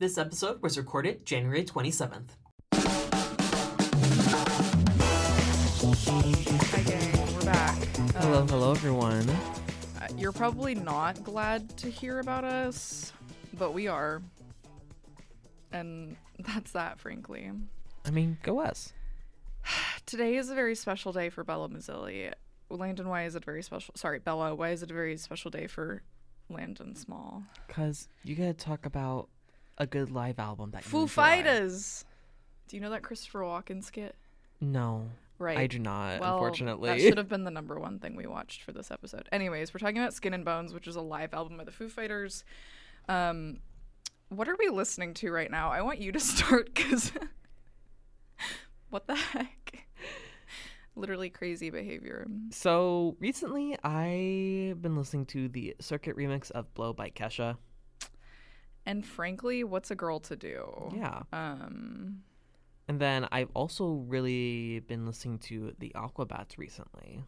This episode was recorded January 27th. Hi gang, we're back. Hello everyone. You're probably not glad to hear about us, but we are. And that's that, frankly. I mean, go us. Today is a very special day for Bella Mazzilli. Landon, why is it very special? Sorry, Bella, why is it a very special day for Landon Small? Because you gotta talk about a good live album that Foo Fighters! Do you know that Christopher Walken skit? No. Right. I do not, well, unfortunately. That should have been the number one thing we watched for this episode. Anyways, we're talking about Skin and Bones, which is a live album by the Foo Fighters. What are we listening to right now? I want you to start, because what the heck? Literally crazy behavior. So, recently, I've been listening to the Circuit remix of Blow by Kesha. And frankly, what's a girl to do? Yeah. And then I've also really been listening to the Aquabats recently.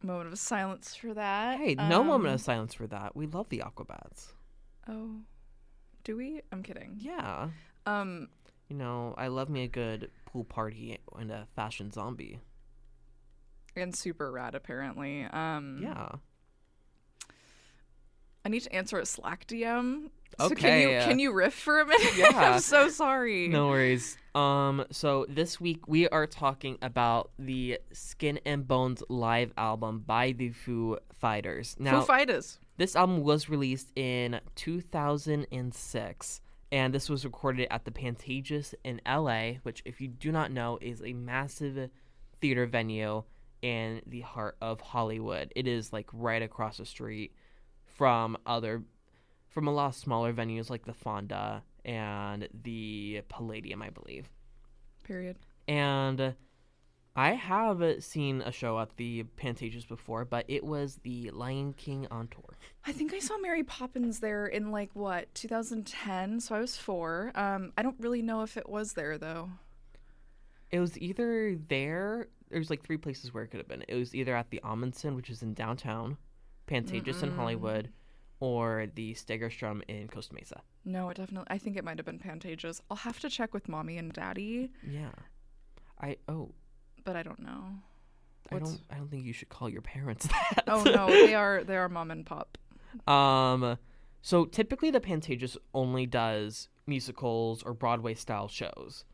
Moment of silence for that. Hey, no moment of silence for that. We love the Aquabats. Oh, do we? I'm kidding. Yeah. You know, I love me a good pool party and a fashion zombie. And super rad, apparently. Yeah. I need to answer a Slack DM. So Okay. can you riff for a minute? Yeah. I'm so sorry. No worries. So this week we are talking about the Skin and Bones live album by the Foo Fighters. Now, Foo Fighters. This album was released in 2006, and this was recorded at the Pantages in LA, which, if you do not know, is a massive theater venue in the heart of Hollywood. It is like right across the street from a lot of smaller venues like the Fonda and the Palladium, I believe. Period. And I have seen a show at the Pantages before, but it was the Lion King on tour. I think I saw Mary Poppins there in 2010, so I was 4. I don't really know if it was there though. It was either there, there's 3 places where it could have been. It was either at the Amundsen, which is in downtown, Pantages in Hollywood, or the Stegerstrom in Costa Mesa. No, I think it might have been Pantages. I'll have to check with mommy and daddy. Yeah. But I don't know. I don't think you should call your parents that. Oh no, they are mom and pop. So typically the Pantages only does musicals or Broadway style shows.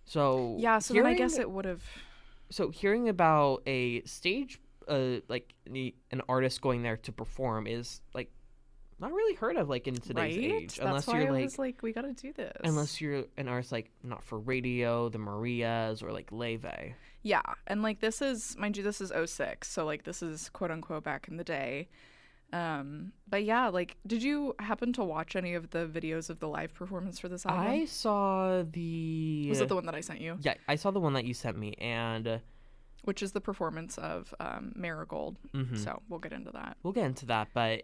So yeah, so then I guess it would have. So hearing about a stage, an artist going there to perform is not really heard of in today's age. Unless why you're I was we gotta do this. Unless you're an artist not for radio, the Marias, or Leve. Yeah, and this is, mind you, this is 06, so this is quote unquote back in the day. But yeah, did you happen to watch any of the videos of the live performance for this album? I saw the. Was it the one that I sent you? Yeah, I saw the one that you sent me, and which is the performance of Marigold. Mm-hmm. So we'll get into that. But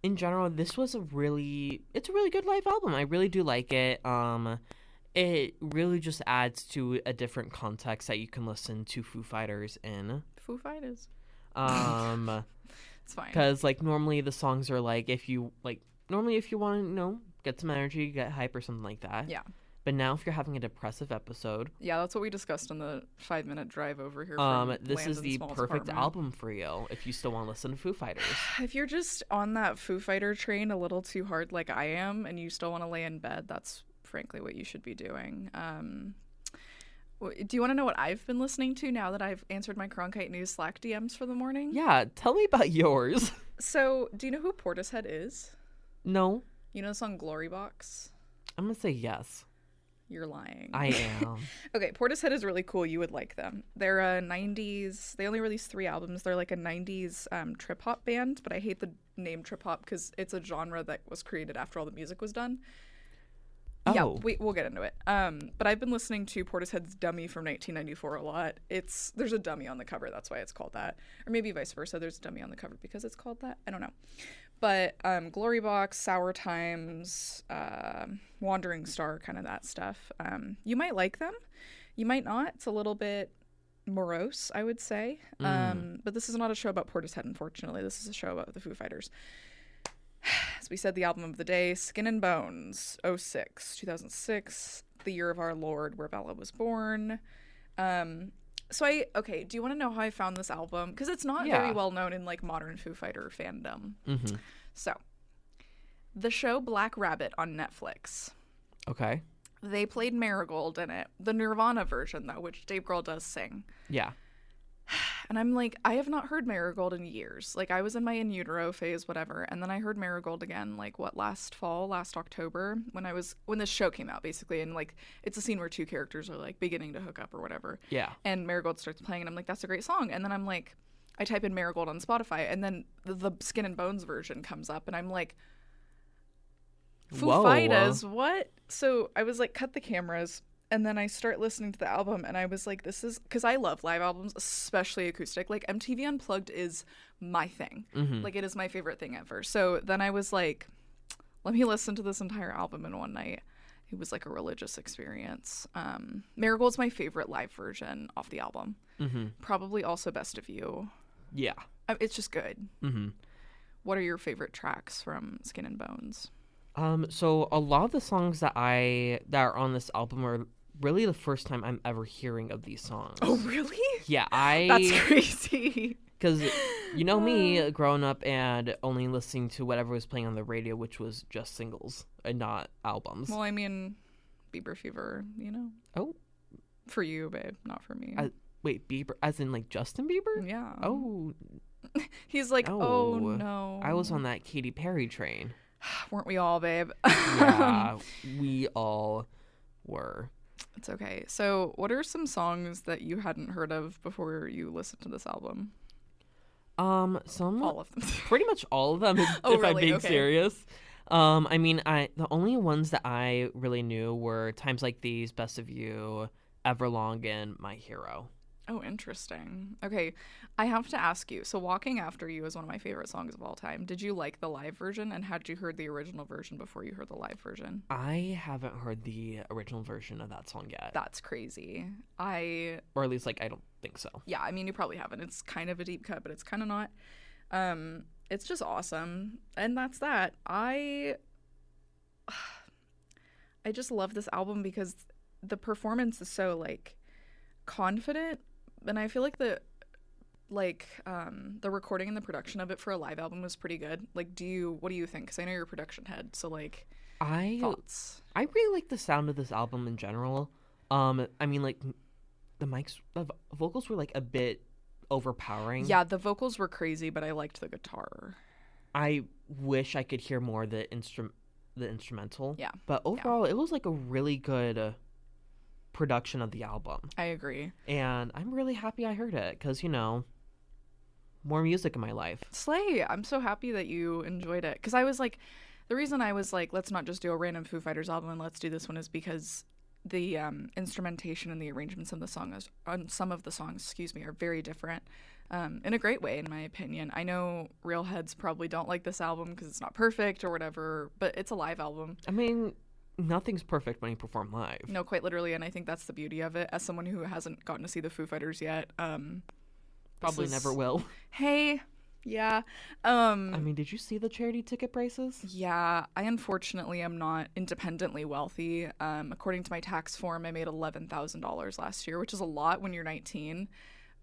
in general, it's a really good live album. I really do like it. It really just adds to a different context that you can listen to Foo Fighters in. Foo Fighters. It's fine. Because normally the songs are if you want to get some energy, get hype or something like that. Yeah. But now if you're having a depressive episode, yeah, that's what we discussed on the 5-minute drive over here. This is the perfect album for you if you still want to listen to Foo Fighters. If you're just on that Foo Fighter train a little too hard like I am, and you still want to lay in bed, that's frankly what you should be doing. Do you want to know what I've been listening to now that I've answered my Cronkite News Slack DMs for the morning? Yeah, tell me about yours. So, do you know who Portishead is? No. You know the song Glory Box? I'm gonna say yes. You're lying. I am. Okay, Portishead is really cool. You would like them. They're a 90s... They only released 3 albums. They're a 90s trip-hop band, but I hate the name trip-hop because it's a genre that was created after all the music was done. Oh. Yeah, we'll get into it. But I've been listening to Portishead's Dummy from 1994 a lot. There's a dummy on the cover. That's why it's called that. Or maybe vice versa. There's a dummy on the cover because it's called that. I don't know. But Glory Box, Sour Times, Wandering Star, kind of that stuff. You might like them. You might not. It's a little bit morose, I would say. But this is not a show about Portishead, unfortunately. This is a show about the Foo Fighters. As we said the album of the day, Skin and Bones, 2006, the year of our Lord, where Bella was born. Okay, do you want to know how I found this album? Because it's not very well known in like modern Foo Fighter fandom. Mm-hmm. So, the show Black Rabbit on Netflix. Okay. They played Marigold in it. The Nirvana version, though, which Dave Grohl does sing. Yeah. And I'm like, I have not heard Marigold in years. Like, I was in my in utero phase, whatever. And then I heard Marigold again, like, last October, when this show came out, basically. And, like, it's a scene where two characters are, like, beginning to hook up or whatever. Yeah. And Marigold starts playing, and I'm like, that's a great song. And then I'm like, I type in Marigold on Spotify, and then the Skin and Bones version comes up, and I'm like, Foo Fighters, what? So I was like, cut the cameras, and then I start listening to the album, and I was like, this is, because I love live albums, especially acoustic. Like, MTV Unplugged is my thing. Mm-hmm. Like, it is my favorite thing ever. So then I was like, let me listen to this entire album in one night. It was like a religious experience. Marigold's my favorite live version off the album. Mm-hmm. Probably also Best of You. Yeah. It's just good. Mm-hmm. What are your favorite tracks from Skin and Bones? So a lot of the songs that are on this album are really the first time I'm ever hearing of these songs. Oh, really? Yeah, That's crazy. Because you know me, growing up and only listening to whatever was playing on the radio, which was just singles and not albums. Well, I mean, Bieber Fever, you know? Oh. For you, babe, not for me. Wait, Bieber, as in like Justin Bieber? Yeah. Oh. He's like, oh no. I was on that Katy Perry train. Weren't we all, babe? Yeah, we all were. It's okay. So, what are some songs that you hadn't heard of before you listened to this album? Some all of them. Pretty much all of them. Oh, if really? I'm being Okay. serious. I mean, the only ones that I really knew were Times Like These, Best of You, Everlong, and My Hero. Oh, interesting. Okay, I have to ask you. So, Walking After You is one of my favorite songs of all time. Did you like the live version, and had you heard the original version before you heard the live version? I haven't heard the original version of that song yet. That's crazy. Or at least, like, I don't think so. Yeah, I mean, you probably haven't. It's kind of a deep cut, but it's kind of not. It's just awesome. And that's that. I just love this album because the performance is so, like, confident. And I feel like the recording and the production of it for a live album was pretty good. Like, what do you think? Because I know you're a production head, so, like, thoughts. I really like the sound of this album in general. I mean, like, the vocals were, like, a bit overpowering. Yeah, the vocals were crazy, but I liked the guitar. I wish I could hear more of the instrumental. Yeah. But overall, it was, like, a really good production of the album. I agree. And I'm really happy I heard it because, you know, more music in my life. Slay. I'm so happy that you enjoyed it. Because I was like, the reason I was like, let's not just do a random Foo Fighters album and let's do this one is because the instrumentation and the arrangements of the songs, on some of the songs, are very different in a great way, in my opinion. I know real heads probably don't like this album because it's not perfect or whatever, but it's a live album. I mean, nothing's perfect when you perform live. No, quite literally, and I think that's the beauty of it. As someone who hasn't gotten to see the Foo Fighters yet, probably never will. Hey, yeah. I mean, did you see the charity ticket prices? Yeah, I unfortunately am not independently wealthy. According to my tax form, I made $11,000 last year, which is a lot when you're 19.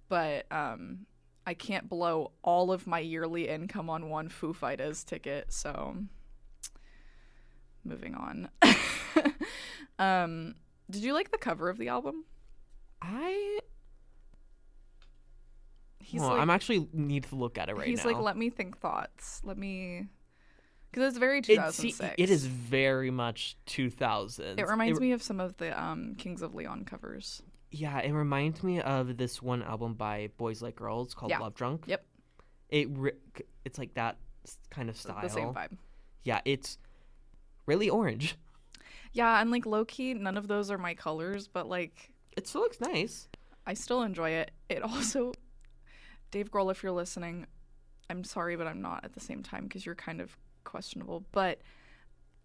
But I can't blow all of my yearly income on one Foo Fighters ticket, so moving on. Did you like the cover of the album? I'm actually need to look at it right now. He's like, let me think thoughts. Because it's very 2006. It is very much 2000. It reminds me of some of the Kings of Leon covers. Yeah, it reminds me of this one album by Boys Like Girls called Love Drunk. Yep. It's like that kind of style. The same vibe. Yeah, it's really orange. Yeah, and like low-key, none of those are my colors, but like... It still looks nice. I still enjoy it. It also... Dave Grohl, if you're listening, I'm sorry, but I'm not at the same time because you're kind of questionable. But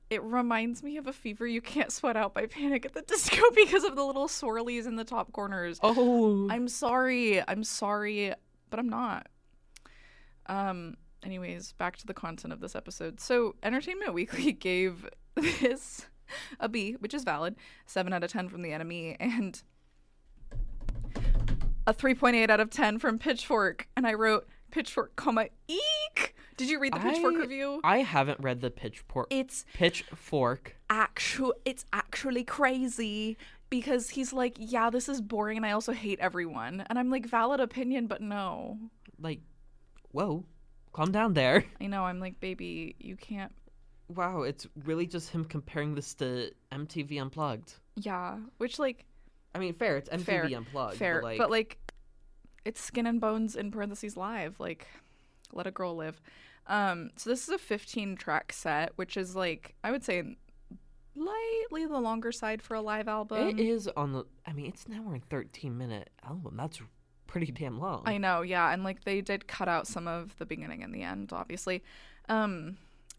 it reminds me of A Fever You Can't Sweat Out by Panic at the Disco because of the little swirlies in the top corners. Oh. I'm sorry, but I'm not. anyways, back to the content of this episode. So Entertainment Weekly gave this a B, which is valid, 7 out of 10 from The Enemy, and a 3.8 out of 10 from Pitchfork. And I wrote Pitchfork, eek. Did you read the Pitchfork review? I haven't read the Pitchfork. It's actually crazy, because he's like, yeah, this is boring and I also hate everyone. And I'm like, valid opinion, but no. Like, whoa, calm down there. I know, I'm like, baby, you can't. Wow, it's really just him comparing this to MTV Unplugged. Yeah, which, like, I mean, fair, it's MTV Unplugged. Fair, but like, it's Skin and Bones in parentheses live. Like, let a girl live. So this is a 15-track set, which is, like, I would say lightly the longer side for a live album. It is on the, I mean, it's an hour and 13-minute album. That's pretty damn long. I know, yeah, and like they did cut out some of the beginning and the end, obviously.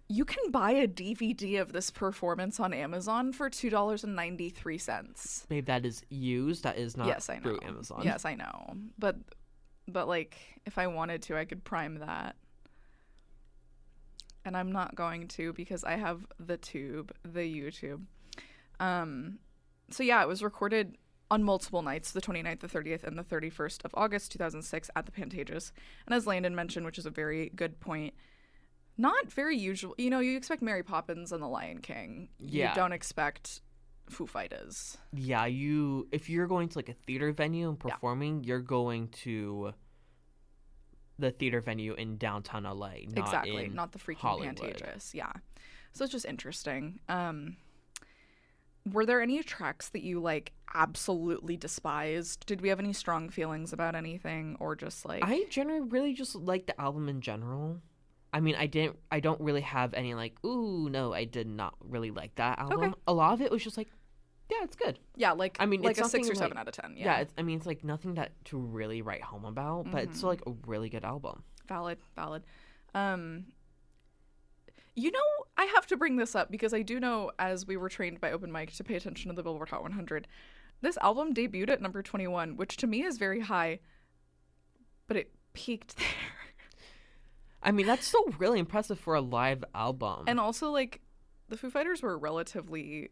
You can buy a DVD of this performance on Amazon for $2.93. Babe, that is used. That is not yes, I know. through Amazon. Yes, I know. But like, if I wanted to, I could prime that. And I'm not going to, because I have the YouTube. So yeah, it was recorded on multiple nights, the 29th, the 30th, and the 31st of August 2006 at the Pantages. And as Landon mentioned, which is a very good point, not very usual. You know, you expect Mary Poppins and the Lion King. Yeah. You don't expect Foo Fighters. Yeah, if you're going to like a theater venue and performing, you're going to the theater venue in downtown LA, not not the freaking Hollywood. Pantages. Yeah. So it's just interesting. Were there any tracks that you like absolutely despised? Did we have any strong feelings about anything, or just like I generally really just like the album in general. I mean, I don't really have any like, ooh, no, I did not really like that album. Okay. A lot of it was just like, yeah, it's good. Yeah, like, I mean, like it's a 6 or like, 7 out of 10. Yeah, it's like nothing that to really write home about, but it's still like a really good album. Valid. You know, I have to bring this up because I do know, as we were trained by Open Mic to pay attention to the Billboard Hot 100, this album debuted at number 21, which to me is very high, but it peaked there. I mean, that's still really impressive for a live album. And also, like, the Foo Fighters were a relatively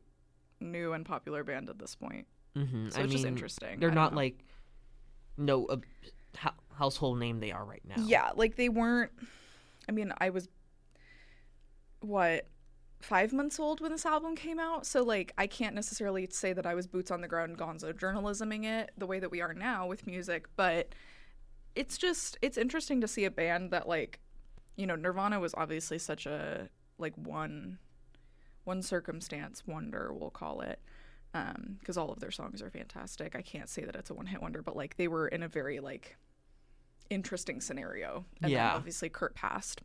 new and popular band at this point. Mm-hmm. So it's just interesting. They're not, like, household name they are right now. Yeah, like, they weren't... I mean, I was, 5 months old when this album came out? So, like, I can't necessarily say that I was boots on the ground gonzo journalisming it the way that we are now with music, but it's interesting to see a band that, like, you know, Nirvana was obviously such a, like, one circumstance wonder, we'll call it, because all of their songs are fantastic. I can't say that it's a one-hit wonder, but, like, they were in a very, like, interesting scenario. And then obviously Kurt passed.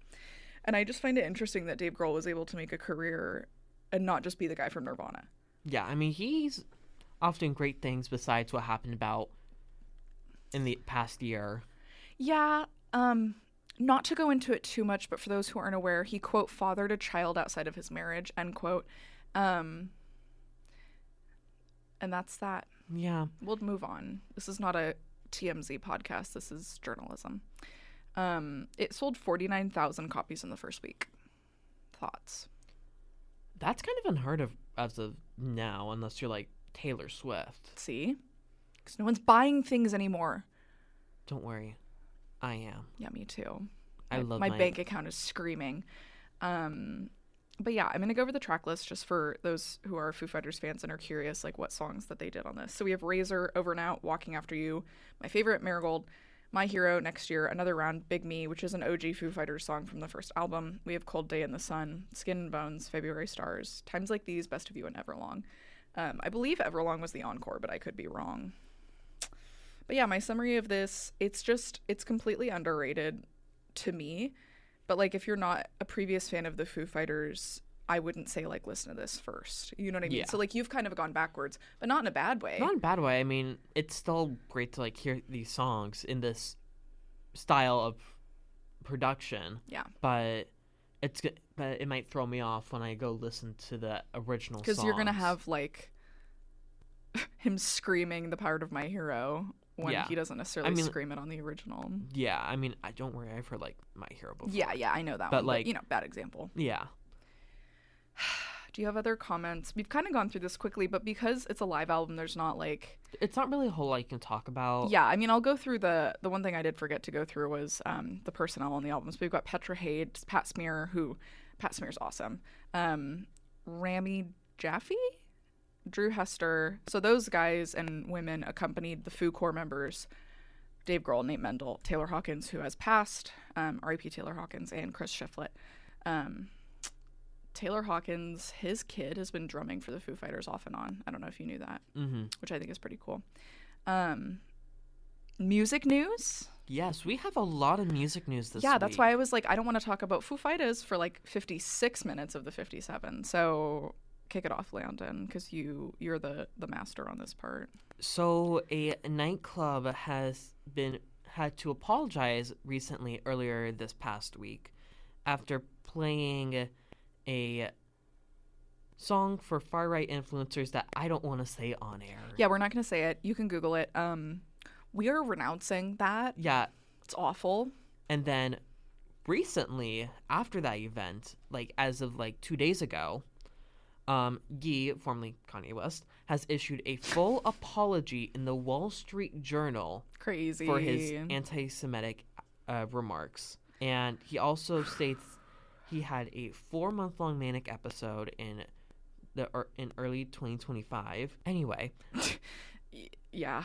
And I just find it interesting that Dave Grohl was able to make a career and not just be the guy from Nirvana. Yeah, I mean, he's often great things besides what happened about in the past year. Yeah, not to go into it too much, but for those who aren't aware, he, quote, fathered a child outside of his marriage, end quote. And that's that. Yeah. We'll move on. This is not a TMZ podcast. This is journalism. It sold 49,000 copies in the first week. Thoughts? That's kind of unheard of as of now, unless you're like Taylor Swift. See? Because no one's buying things anymore. Don't worry. I am. Yeah, me too. I love my bank account is screaming. But yeah, I'm going to go over the track list just for those who are Foo Fighters fans and are curious, like, what songs that they did on this. So we have Razor, Over and Out, Walking After You, my favorite, Marigold, My Hero, Next Year, Another Round, Big Me, which is an OG Foo Fighters song from the first album. We have Cold Day in the Sun, Skin and Bones, February Stars, Times Like These, Best of You, and Everlong. I believe Everlong was the encore, but I could be wrong. But yeah, my summary of this, it's completely underrated to me. But, like, if you're not a previous fan of the Foo Fighters, I wouldn't say, like, listen to this first. You know what I mean? Yeah. So, like, you've kind of gone backwards, but not in a bad way. Not in a bad way. I mean, it's still great to, like, hear these songs in this style of production. Yeah. But it might throw me off when I go listen to the original songs. Because you're going to have, like, him screaming the part of My Hero when Yeah. he doesn't necessarily I mean- scream it on the original. Yeah, I mean, I don't worry. I've heard like My Hero before. Yeah, I know that But, one. like- But, you know, bad example. Yeah. Do you have other comments? We've kind of gone through this quickly, but because it's a live album, there's not like... It's not really a whole lot you can talk about. Yeah, I mean, I'll go through the one thing I did forget to go through was the personnel on the albums. We've got Petra Hayes, Pat Smear, Pat Smear's awesome. Rami Jaffe, Drew Hester. So those guys and women accompanied the Foo core members, Dave Grohl, Nate Mendel, Taylor Hawkins, who has passed, R.I.P. Taylor Hawkins, and Chris Shiflett. Taylor Hawkins, his kid has been drumming for the Foo Fighters off and on. I don't know if you knew that, which I think is pretty cool. Music news? Yes, we have a lot of music news this week. Yeah, that's why I was like, I don't want to talk about Foo Fighters for like 56 minutes of the 57. So kick it off, Landon, because you're the master on this part. So a nightclub had to apologize recently, earlier this past week, after playing a song for far-right influencers that I don't want to say on air. Yeah, we're not going to say it. You can Google it. We are renouncing that. Yeah. It's awful. And then recently, after that event, like as of like 2 days ago, Ye, formerly Kanye West, has issued a full apology in the Wall Street Journal Crazy. for his anti-Semitic remarks. And he also states he had a 4-month-long manic episode in early 2025. Anyway. Yeah.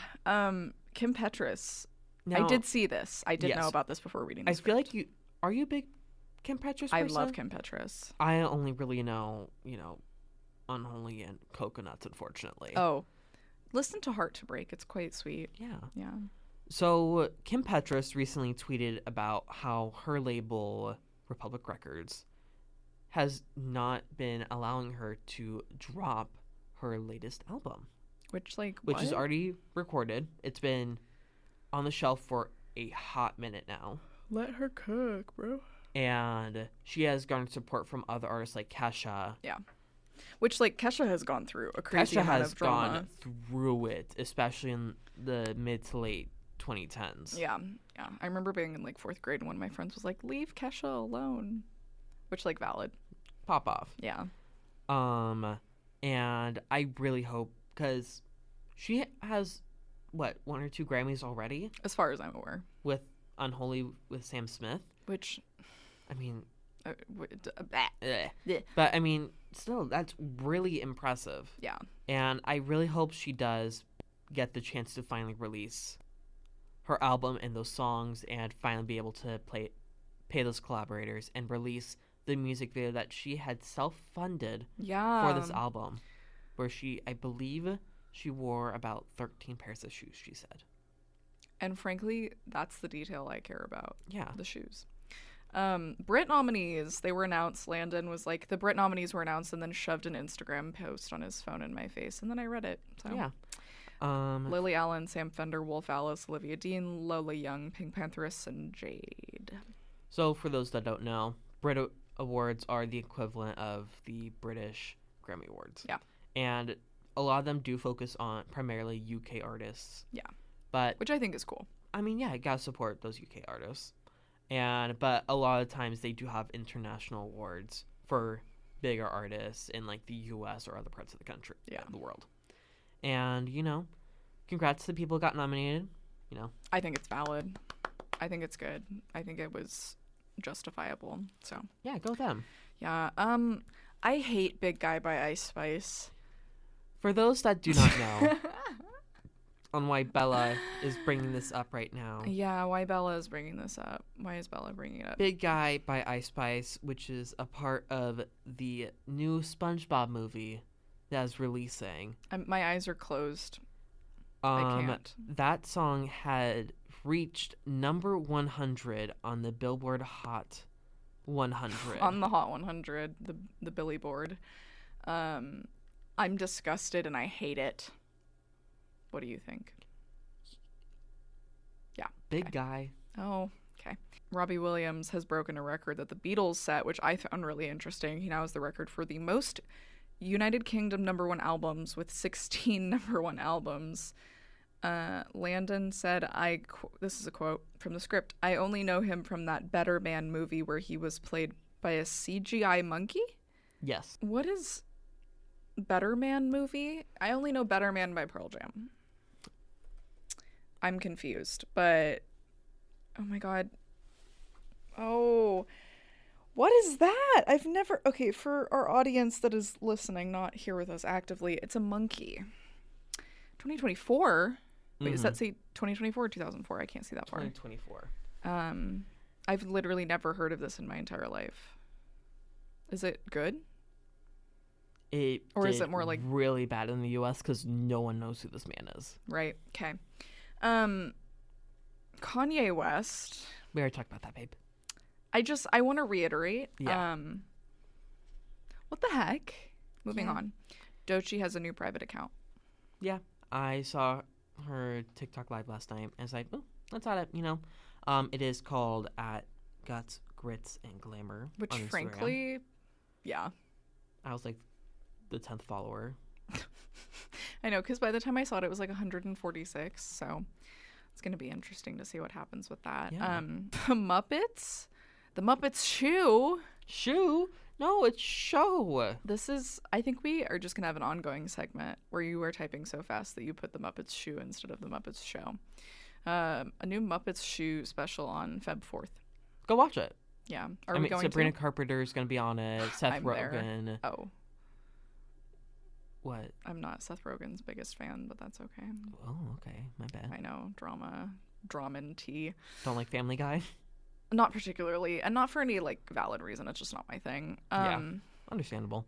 Kim Petras. Now, I did see this. I did yes. know about this before reading I the feel script. like are you a big Kim Petras person? I love Kim Petras. I only really know, Unholy and Coconuts, unfortunately. Oh. Listen to Heart to Break. It's quite sweet. Yeah. So Kim Petras recently tweeted about how her label, Republic Records, has not been allowing her to drop her latest album. Which is already recorded. It's been on the shelf for a hot minute now. Let her cook, bro. And she has garnered support from other artists like Kesha. Yeah. Which, Kesha has gone through a crazy Kesha amount has of drama. gone through it, especially in the mid to late 2010s. Yeah. I remember being in 4th grade and one of my friends was like, leave Kesha alone. Which, valid. Pop off. Yeah. And I really hope, because she has, 1 or 2 Grammys already? As far as I'm aware. With Unholy with Sam Smith. Which, I mean, yeah. But I mean, still, that's really impressive. Yeah. And I really hope she does get the chance to finally release her album and those songs and finally be able to pay those collaborators and release the music video that she had self-funded for this album, where I believe she wore about 13 pairs of shoes, she said. And frankly, that's the detail I care about. Yeah. The shoes. Brit nominees, they were announced. Landon was like, the Brit nominees were announced, and then shoved an Instagram post on his phone in my face, and then I read it. So yeah. Lily Allen, Sam Fender, Wolf Alice, Olivia Dean, Lola Young, Pink Pantheress, and Jade. So for those that don't know, Brit Awards are the equivalent of the British Grammy Awards. Yeah. And a lot of them do focus on primarily UK artists. Yeah. Which I think is cool. I mean, yeah, you gotta support those UK artists. But a lot of times they do have international awards for bigger artists in the US or other parts of the country, the world. And, congrats to the people who got nominated, I think it's valid. I think it's good. I think it was justifiable. So yeah, go with them. Yeah. I hate Big Guy by Ice Spice. For those that do not know on why Bella is bringing this up right now. Yeah, why Bella is bringing this up. Why is Bella bringing it up? Big Guy by Ice Spice, which is a part of the new SpongeBob movie that is releasing. My eyes are closed. I can't. That song had reached number 100 on the Billboard Hot 100. On the Hot 100, the Billy board. I'm disgusted and I hate it. What do you think? Yeah. Big Guy. Oh, okay. Robbie Williams has broken a record that the Beatles set, which I found really interesting. He now has the record for the most United Kingdom #1 albums with 16 #1 albums. Landon said, this is a quote from the script, "I only know him from that Better Man movie where he was played by a CGI monkey." Yes. What is Better Man movie? I only know Better Man by Pearl Jam. I'm confused, but oh my god. Oh, what is that? I've never. Okay, for our audience that is listening, not here with us actively, it's a monkey. 2024. Wait, does that say 2024 or 2004? I can't see that far. 2024. I've literally never heard of this in my entire life. Is it good? Or is it more like really bad in the U.S. because no one knows who this man is? Right. Okay. Kanye West. We already talked about that, babe. I want to reiterate. Yeah. What the heck? Moving on. Doechii has a new private account. Yeah. I saw her TikTok live last night. And I was like, oh, let's add it, It is called at Guts, Grits, and Glamour. Which, on Instagram. frankly, yeah. I was like the 10th follower. I know, because by the time I saw it, it was like 146. So it's going to be interesting to see what happens with that. Yeah. The Muppets shoe. Shoe? No, it's show. I think we are just going to have an ongoing segment where you are typing so fast that you put the Muppets shoe instead of the Muppets show. A new Muppets shoe special on Feb 4th. Go watch it. Yeah. Are we going Sabrina to? Carpenter is going to be on it. Seth I'm Rogen. there. Oh. What? I'm not Seth Rogen's biggest fan, but that's okay. Oh, okay. My bad. I know. Drama and tea. Don't like Family Guy? Not particularly, and not for any like valid reason. It's just not my thing. Yeah. Understandable.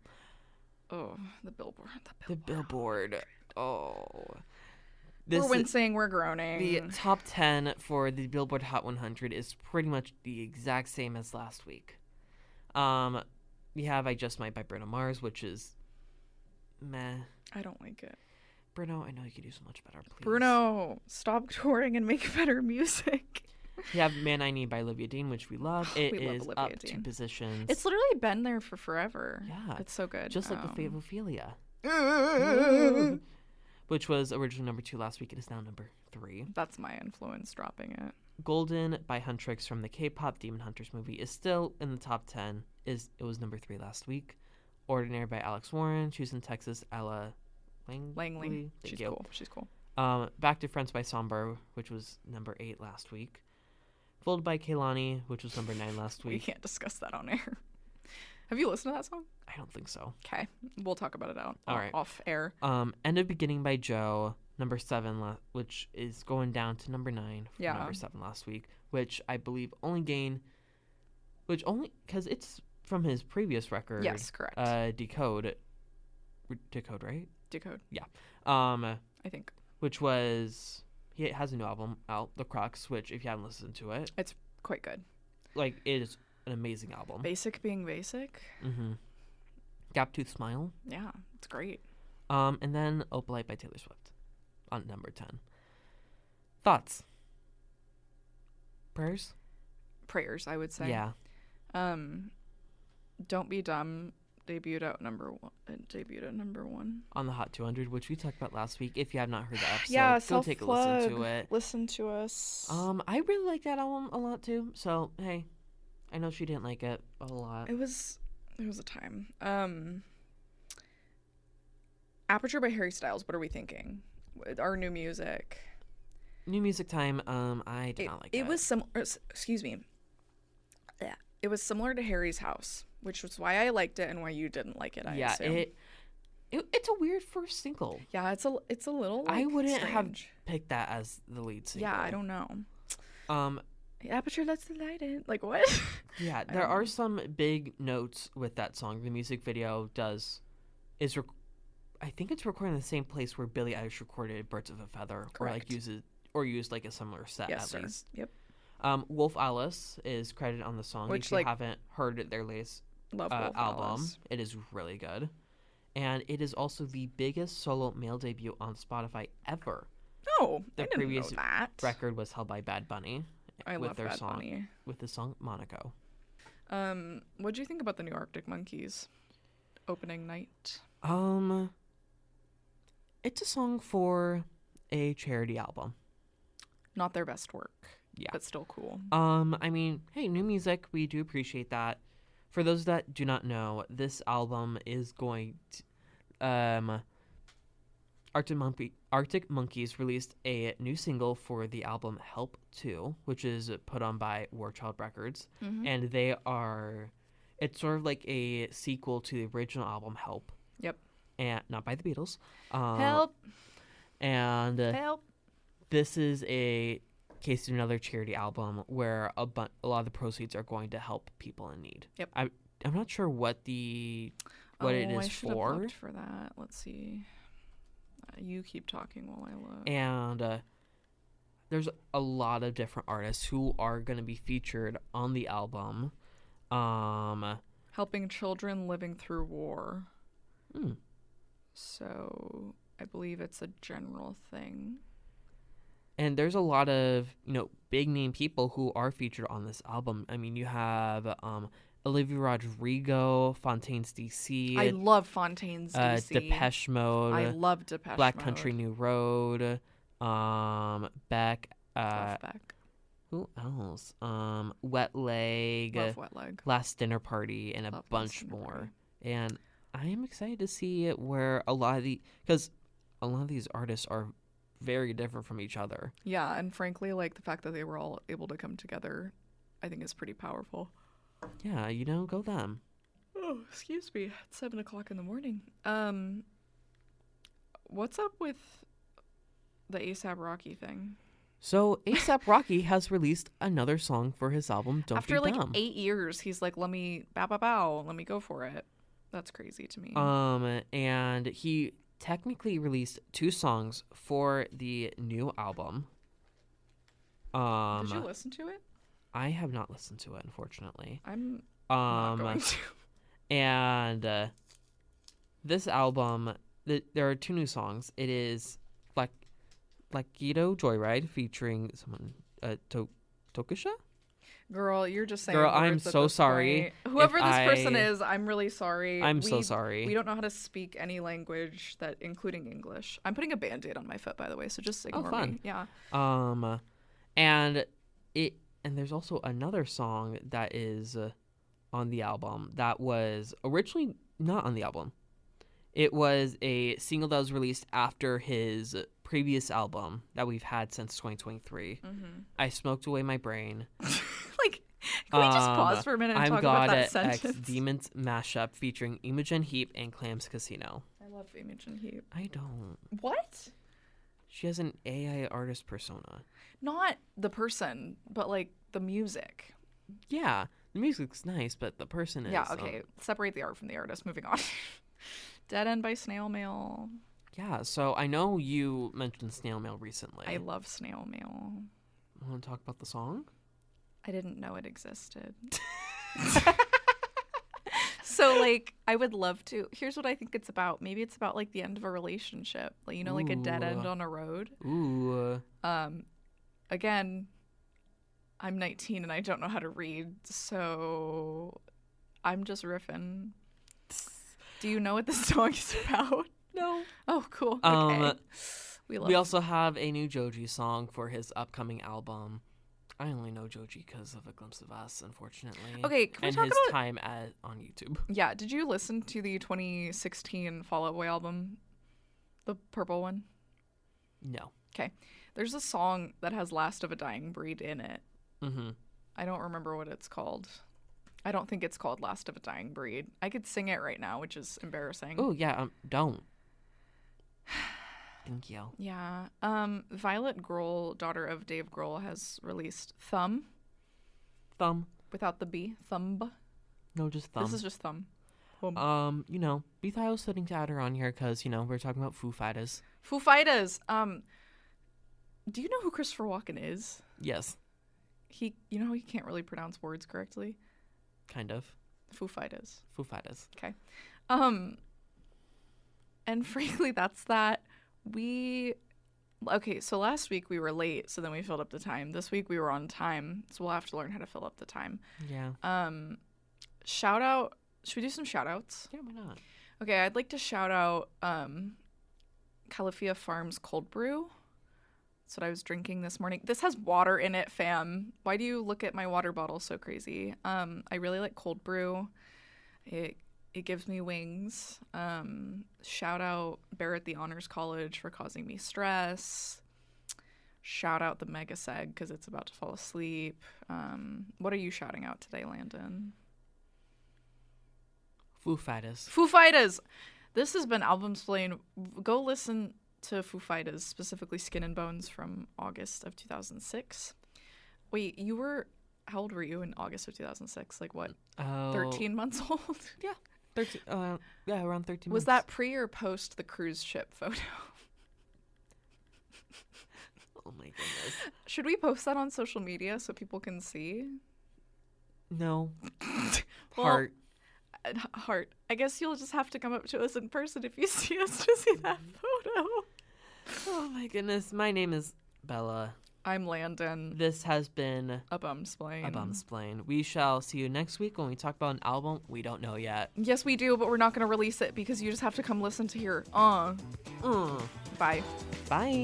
Oh, the billboard. The billboard. Oh. We're wincing, we're groaning. The top 10 for the Billboard Hot 100 is pretty much the exact same as last week. We have I Just Might by Bruno Mars, which is meh. I don't like it. Bruno, I know you could do so much better, please. Bruno, stop touring and make better music. We have Man I Need by Olivia Dean, which we love. It We love is Olivia up Dean. 2 positions. It's literally been there for forever. Yeah. It's so good. Just like the Fate of Ophelia. Which was originally number 2 last week. It is now number 3. That's my influence dropping it. Golden by Huntrix from the K-pop Demon Hunters movie is still in the top 10. It was number 3 last week. Ordinary by Alex Warren. Choosing Texas, Ella Langley. Thank She's you. cool. She's cool. Back to Friends by Somber, which was number 8 last week. Folded by Kehlani, which was number 9 last We week. can't discuss that on air. Have you listened to that song? I don't think so. Okay. We'll talk about it All right. off air. End of Beginning by Joe, number 7, which is going down to number 9 from Yeah. number 7 last week, which I believe because it's from his previous record. Yes, correct. Decode, right? Decode. Yeah. I think. Which was, he has a new album out, The Crux, which if you haven't listened to it, It's quite good. like it is an amazing album. Basic being basic. Mm-hmm. Gaptooth Smile. Yeah, it's great. And then Opalite by Taylor Swift on number 10. Thoughts? Prayers? Prayers, I would say. Yeah. Don't Be Dumb debuted at number 1. On the Hot 200, which we talked about last week. If you have not heard the episode, Yeah, go take a listen to it. Listen to us. I really like that album a lot too. So hey, I know she didn't like it a lot. It was a time. Aperture by Harry Styles. What are we thinking? Our new music. New music time. I did not like it. It was similar. Excuse me. Yeah, it was similar to Harry's House, which was why I liked it and why you didn't like it. I assume. It's a weird first single. Yeah, it's a little. I wouldn't have strange. picked that as the lead single. Yeah, I don't know. Um, Aperture, that's the light in. Like what? yeah, there are some big notes with that song. The music video I think it's recording in the same place where Billie Eilish recorded "Birds of a Feather," Correct. used like a similar set Yes, at sir. least. Yep. Wolf Alice is credited on the song. Which, if you like, haven't heard their latest Love Wolf album, Alice. it is really good. And it is also the biggest solo male debut on Spotify ever. Oh, The I didn't previous know that. Record was held by Bad Bunny I with love their Bad song Bunny. with the song Monaco. What'd you think about the new Arctic Monkeys opening night? It's a song for a charity album. Not their best work. Yeah. But still cool. I mean, hey, new music, we do appreciate that. For those that do not know, this album is going to, Arctic Monkeys released a new single for the album Help 2, which is put on by War Child Records. Mm-hmm. And it's sort of like a sequel to the original album Help. Yep. And not by the Beatles. Help. And Help. this is a case of another charity album where a lot of the proceeds are going to help people in need. Yep. I'm not sure what it is I should have for. looked for that. Let's see. You keep talking while I look. And there's a lot of different artists who are going to be featured on the album. Helping children living through war. Hmm. So I believe it's a general thing. And there's a lot of, big name people who are featured on this album. I mean, you have Olivia Rodrigo, Fontaines DC. I love Fontaines DC. Depeche Mode. I love Depeche Black Mode. Country New Road. Beck. Love Beck. Who else? Wet Leg. Love Wet Leg. Last Dinner Party, and Love a bunch more. And I am excited to see where because a lot of these artists are very different from each other. Yeah, and frankly, like the fact that they were all able to come together, I think is pretty powerful. Yeah, go them. Oh, excuse me. It's 7:00 in the morning. What's up with the A$AP Rocky thing? So A$AP Rocky has released another song for his album Don't After Be like Dumb. 8 years, he's like, let me let me go for it. That's crazy to me. And he technically released 2 songs for the new album. Did you listen to it? I have not listened to it, unfortunately. I'm not going to. And this album, there are 2 new songs. It is Guido Joyride featuring someone, Tokisha? Girl, you're just saying. Girl, I'm words at so this sorry. point. Whoever this person is, I'm really sorry. I'm so sorry. We don't know how to speak any language including English. I'm putting a Band-Aid on my foot, by the way, so just ignore fun. me. Yeah. And there's also another song that is on the album that was originally not on the album. It was a single that was released after his previous album that we've had since 2023. Mm-hmm. I Smoked Away My Brain. Can we just pause for a minute and talk about that sentence? X Demons mashup featuring Imogen Heap and Clams Casino. I love Imogen Heap. I don't. What? She has an AI artist persona. Not the person, but like the music. Yeah, the music's nice, but the person is. Yeah, okay. Separate the art from the artist. Moving on. Dead End by Snail Mail. Yeah, so I know you mentioned Snail Mail recently. I love Snail Mail. Want to talk about the song? I didn't know it existed. So, like, I would love to. Here's what I think it's about. Maybe it's about, like, the end of a relationship. Like, like a dead end on a road. Ooh. Again, I'm 19 and I don't know how to read, so I'm just riffing. Do you know what this song is about? No. Oh, cool. Okay. We also have a new Joji song for his upcoming album. I only know Joji because of A Glimpse of Us, unfortunately. Okay, can we and talk his about time on YouTube. Yeah, did you listen to the 2016 Fall Out Boy album? The purple one? No. Okay. There's a song that has Last of a Dying Breed in it. Mm-hmm. I don't remember what it's called. I don't think it's called Last of a Dying Breed. I could sing it right now, which is embarrassing. Oh, yeah, don't. Thank you. Yeah. Violet Grohl, daughter of Dave Grohl, has released Thumb. Thumb. Without the B. Thumb. No, just Thumb. This is just Thumb. We thought I was sitting to add her on here because, we're talking about Foo Fighters. Foo Fighters. Do you know who Christopher Walken is? Yes. He can't really pronounce words correctly. Kind of. Foo Fighters. Foo Fighters. Okay. And frankly, that's that. So last week we were late, so then we filled up the time. This week we were on time, so we'll have to learn how to fill up the time. Yeah. Shout out. Should we do some shout outs? Yeah, why not? Okay, I'd like to shout out Califia Farms Cold Brew. That's what I was drinking this morning. This has water in it, fam. Why do you look at my water bottle so crazy? I really like cold brew. It gives me wings. Shout out Barrett the Honors College for causing me stress. Shout out the Mega Seg because it's about to fall asleep. What are you shouting out today, Landon? Foo Fighters. Foo Fighters! This has been Album Splain. Go listen to Foo Fighters, specifically Skin and Bones from August of 2006. Wait, how old were you in August of 2006? Like what? 13 months old? Yeah. 13. Yeah, around 13 Was months. that pre or post the cruise ship photo? Oh my goodness. Should we post that on social media so people can see? No. Well, Heart. Heart. I guess you'll just have to come up to us in person if you see us to see that photo. Oh my goodness. My name is Bella. I'm Landon. This has been A Bumsplain. A Bumsplain. We shall see you next week when we talk about an album we don't know yet. Yes, we do, but we're not going to release it because you just have to come listen to hear. Bye. Bye.